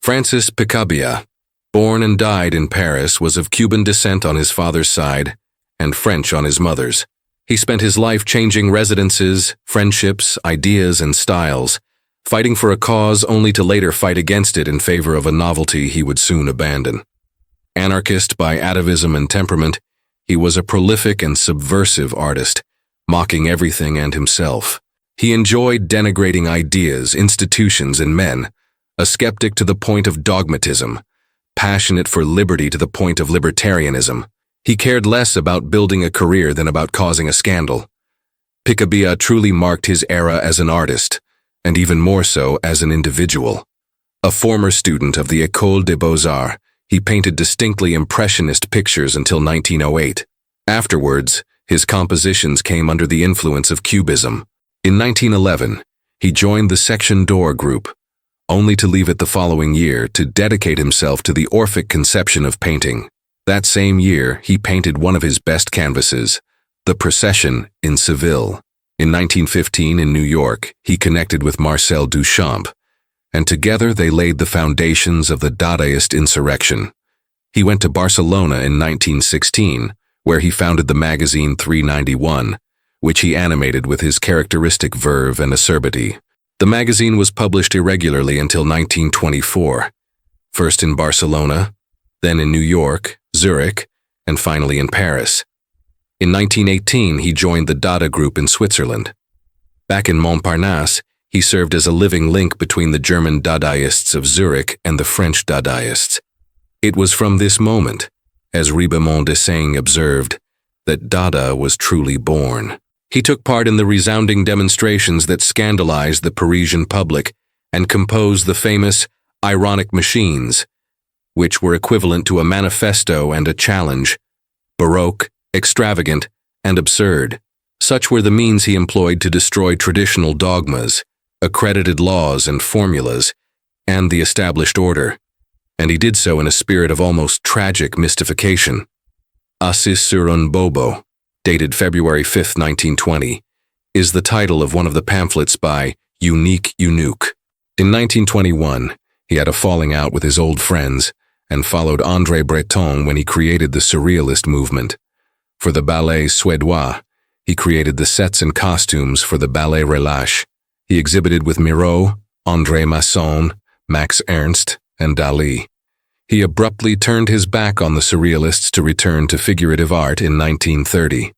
Francis PICABIA, born and died in Paris, was of Cuban descent on his father's side and French on his mother's. He spent his life changing residences, friendships, ideas, and styles, fighting for a cause only to later fight against it in favor of a novelty he would soon abandon. Anarchist by atavism and temperament, he was a prolific and subversive artist, mocking everything and himself. He enjoyed denigrating ideas, institutions, and men, a skeptic to the point of dogmatism, passionate for liberty to the point of libertarianism. He cared less about building a career than about causing a scandal. PICABIA truly marked his era as an artist, and even more so as an individual. A former student of the École des Beaux-Arts, he painted distinctly impressionist pictures until 1908. Afterwards, his compositions came under the influence of Cubism. In 1911, he joined the Section d'Or group, only to leave it the following year to dedicate himself to the Orphic conception of painting. That same year, he painted one of his best canvases, The Procession in Seville. In 1915, in New York, he connected with Marcel Duchamp, and together they laid the foundations of the Dadaist insurrection. He went to Barcelona in 1916, where he founded the magazine 391, which he animated with his characteristic verve and acerbity. The magazine was published irregularly until 1924, first in Barcelona, then in New York, Zurich, and finally in Paris. In 1918, he joined the Dada group in Switzerland. Back in Montparnasse, he served as a living link between the German Dadaists of Zurich and the French Dadaists. It was from this moment, as Ribamont de Saigne observed, that Dada was truly born. He took part in the resounding demonstrations that scandalized the Parisian public and composed the famous ironic machines, which were equivalent to a manifesto and a challenge, baroque, extravagant, and absurd. Such were the means he employed to destroy traditional dogmas, accredited laws and formulas, and the established order, and he did so in a spirit of almost tragic mystification. Assis sur un bobo, dated February 5, 1920, is the title of one of the pamphlets by Unique Eunuch. In 1921, he had a falling out with his old friends and followed André Breton when he created the Surrealist movement. For the Ballet Suédois, he created the sets and costumes for the Ballet Relâche. He exhibited with Miro, André Masson, Max Ernst, and Dali. He abruptly turned his back on the Surrealists to return to figurative art in 1930.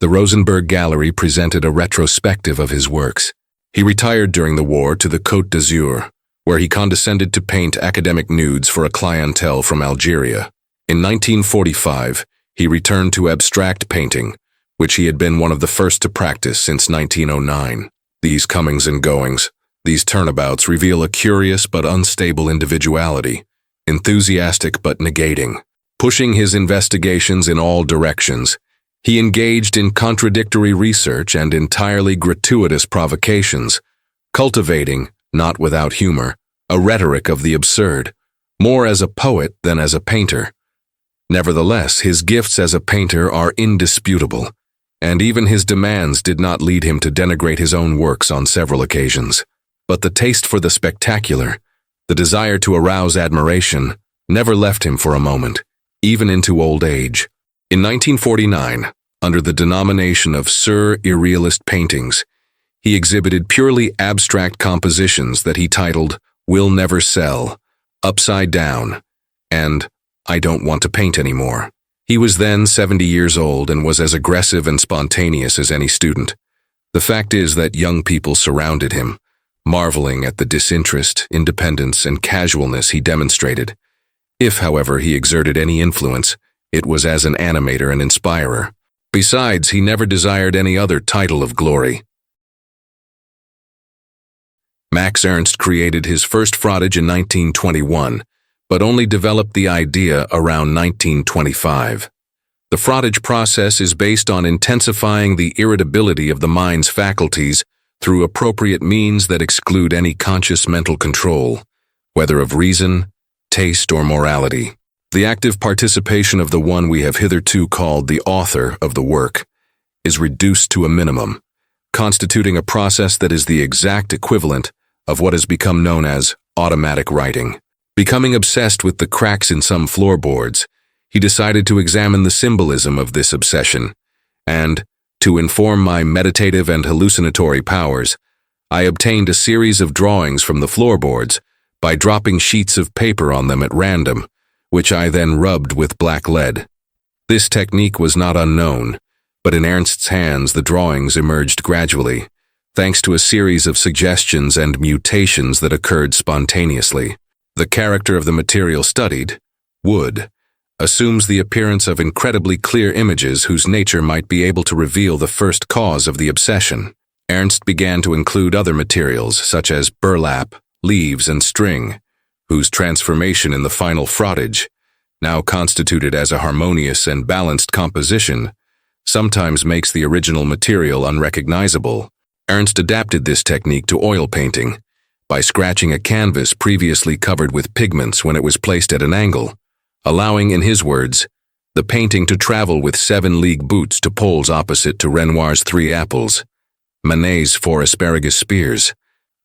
The Rosenberg Gallery presented a retrospective of his works. He retired during the war to the Côte d'Azur, where he condescended to paint academic nudes for a clientele from Algeria. In 1945, he returned to abstract painting, which he had been one of the first to practice since 1909. These comings and goings, these turnabouts reveal a curious but unstable individuality, enthusiastic but negating. Pushing his investigations in all directions, he engaged in contradictory research and entirely gratuitous provocations, cultivating, not without humor, a rhetoric of the absurd, more as a poet than as a painter. Nevertheless, his gifts as a painter are indisputable, and even his demands did not lead him to denigrate his own works on several occasions. But the taste for the spectacular, the desire to arouse admiration, never left him for a moment, even into old age. In 1949, under the denomination of Surrealist paintings, he exhibited purely abstract compositions that he titled Will Never Sell, Upside Down, and I Don't Want to Paint Anymore. He was then 70 years old and was as aggressive and spontaneous as any student. The fact is that young people surrounded him, marveling at the disinterest, independence, and casualness he demonstrated. If, however, he exerted any influence, it was as an animator and inspirer. Besides, he never desired any other title of glory. Max Ernst created his first frottage in 1921, but only developed the idea around 1925. The frottage process is based on intensifying the irritability of the mind's faculties through appropriate means that exclude any conscious mental control, whether of reason, taste, or morality. The active participation of the one we have hitherto called the author of the work is reduced to a minimum, constituting a process that is the exact equivalent of what has become known as automatic writing. Becoming obsessed with the cracks in some floorboards, he decided to examine the symbolism of this obsession, and, to inform my meditative and hallucinatory powers, I obtained a series of drawings from the floorboards by dropping sheets of paper on them at random, which I then rubbed with black lead. This technique was not unknown, but in Ernst's hands the drawings emerged gradually, thanks to a series of suggestions and mutations that occurred spontaneously. The character of the material studied, wood, assumes the appearance of incredibly clear images whose nature might be able to reveal the first cause of the obsession. Ernst began to include other materials such as burlap, leaves, and string, whose transformation in the final frottage, now constituted as a harmonious and balanced composition, sometimes makes the original material unrecognizable. Ernst adapted this technique to oil painting by scratching a canvas previously covered with pigments when it was placed at an angle, allowing, in his words, the painting to travel with 7-league boots to poles opposite to Renoir's 3 apples, Manet's 4 asparagus spears,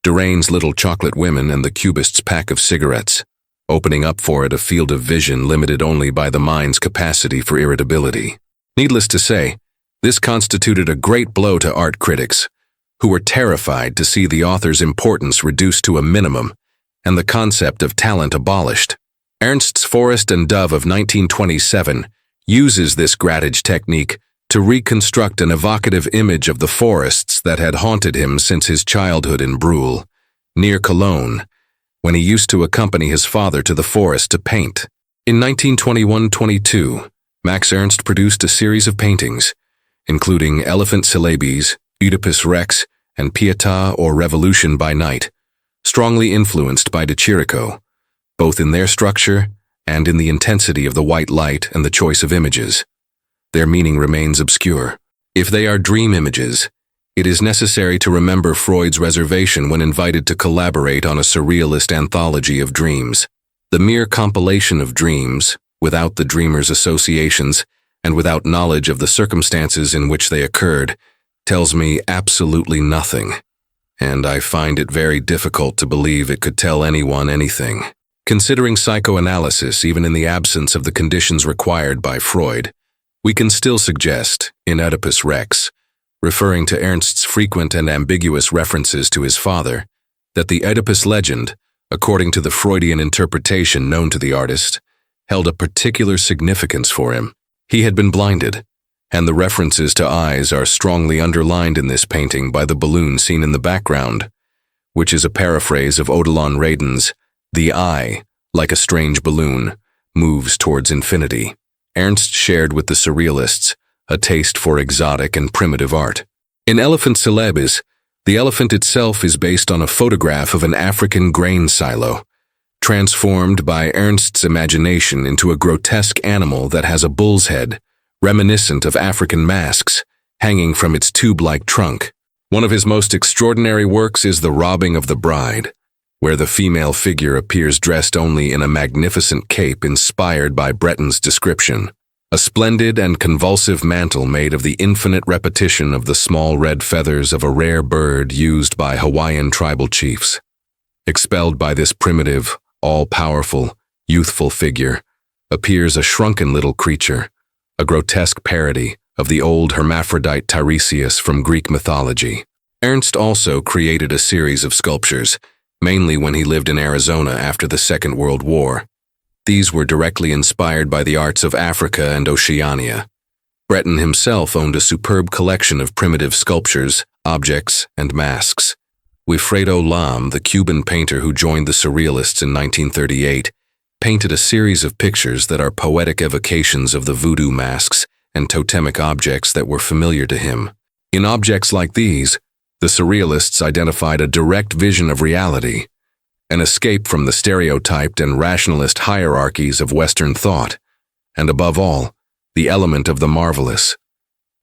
Derain's little chocolate women, and the cubist's pack of cigarettes, opening up for it a field of vision limited only by the mind's capacity for irritability. Needless to say, this constituted a great blow to art critics, who were terrified to see the author's importance reduced to a minimum and the concept of talent abolished. Ernst's Forest and Dove of 1927 uses this grattage technique to reconstruct an evocative image of the forests that had haunted him since his childhood in Brühl, near Cologne, when he used to accompany his father to the forest to paint. In 1921-22, Max Ernst produced a series of paintings, including Elephant Syllabes, Oedipus Rex, and Pietà or Revolution by Night, strongly influenced by de Chirico, both in their structure and in the intensity of the white light and the choice of images. Their meaning remains obscure. If they are dream images, it is necessary to remember Freud's reservation when invited to collaborate on a surrealist anthology of dreams. The mere compilation of dreams, without the dreamer's associations and without knowledge of the circumstances in which they occurred, tells me absolutely nothing, and I find it very difficult to believe it could tell anyone anything. Considering psychoanalysis even in the absence of the conditions required by Freud, we can still suggest, in Oedipus Rex, referring to Ernst's frequent and ambiguous references to his father, that the Oedipus legend, according to the Freudian interpretation known to the artist, held a particular significance for him. He had been blinded, and the references to eyes are strongly underlined in this painting by the balloon seen in the background, which is a paraphrase of Odilon Redon's "The eye, like a strange balloon, moves towards infinity." Ernst shared with the surrealists a taste for exotic and primitive art. In Elephant Syllabes, the elephant itself is based on a photograph of an African grain silo, transformed by Ernst's imagination into a grotesque animal that has a bull's head, reminiscent of African masks, hanging from its tube-like trunk. One of his most extraordinary works is The Robbing of the Bride, where the female figure appears dressed only in a magnificent cape inspired by Breton's description, a splendid and convulsive mantle made of the infinite repetition of the small red feathers of a rare bird used by Hawaiian tribal chiefs. Expelled by this primitive, all-powerful, youthful figure, appears a shrunken little creature, a grotesque parody of the old hermaphrodite Tiresias from Greek mythology. Ernst also created a series of sculptures, mainly when he lived in Arizona after the Second World War. These were directly inspired by the arts of Africa and Oceania. Breton himself owned a superb collection of primitive sculptures, objects, and masks. Wilfredo Lam, the Cuban painter who joined the Surrealists in 1938, painted a series of pictures that are poetic evocations of the voodoo masks and totemic objects that were familiar to him. In objects like these, the Surrealists identified a direct vision of reality, an escape from the stereotyped and rationalist hierarchies of Western thought, and above all, the element of the marvelous,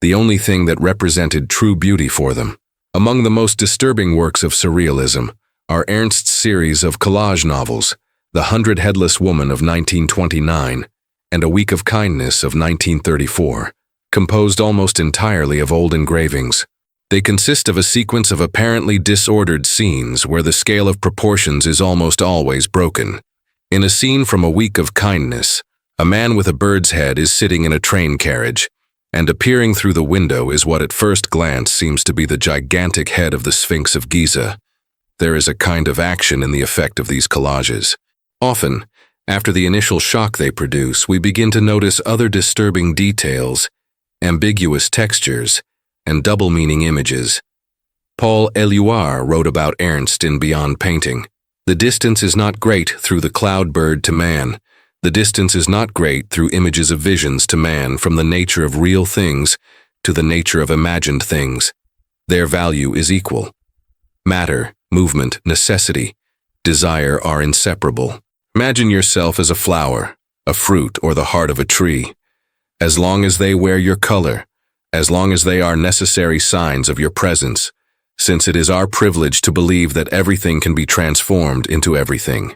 the only thing that represented true beauty for them. Among the most disturbing works of Surrealism are Ernst's series of collage novels, The 100 Headless Woman of 1929 and A Week of Kindness of 1934, composed almost entirely of old engravings. They consist of a sequence of apparently disordered scenes where the scale of proportions is almost always broken, In a scene from A Week of Kindness, a man with a bird's head is sitting in a train carriage, and appearing through the window is what at first glance seems to be the gigantic head of the Sphinx of Giza. There is a kind of action in the effect of these collages. Often, after the initial shock they produce, we begin to notice other disturbing details, ambiguous textures, and double-meaning images. Paul Éluard wrote about ERNST in Beyond Painting. The distance is not great through the cloud bird to man. The distance is not great through images of visions to man, from the nature of real things to the nature of imagined things. Their value is equal. Matter, movement, necessity, desire are inseparable. Imagine yourself as a flower, a fruit, or the heart of a tree. As long as they wear your color, as long as they are necessary signs of your presence, since it is our privilege to believe that everything can be transformed into everything.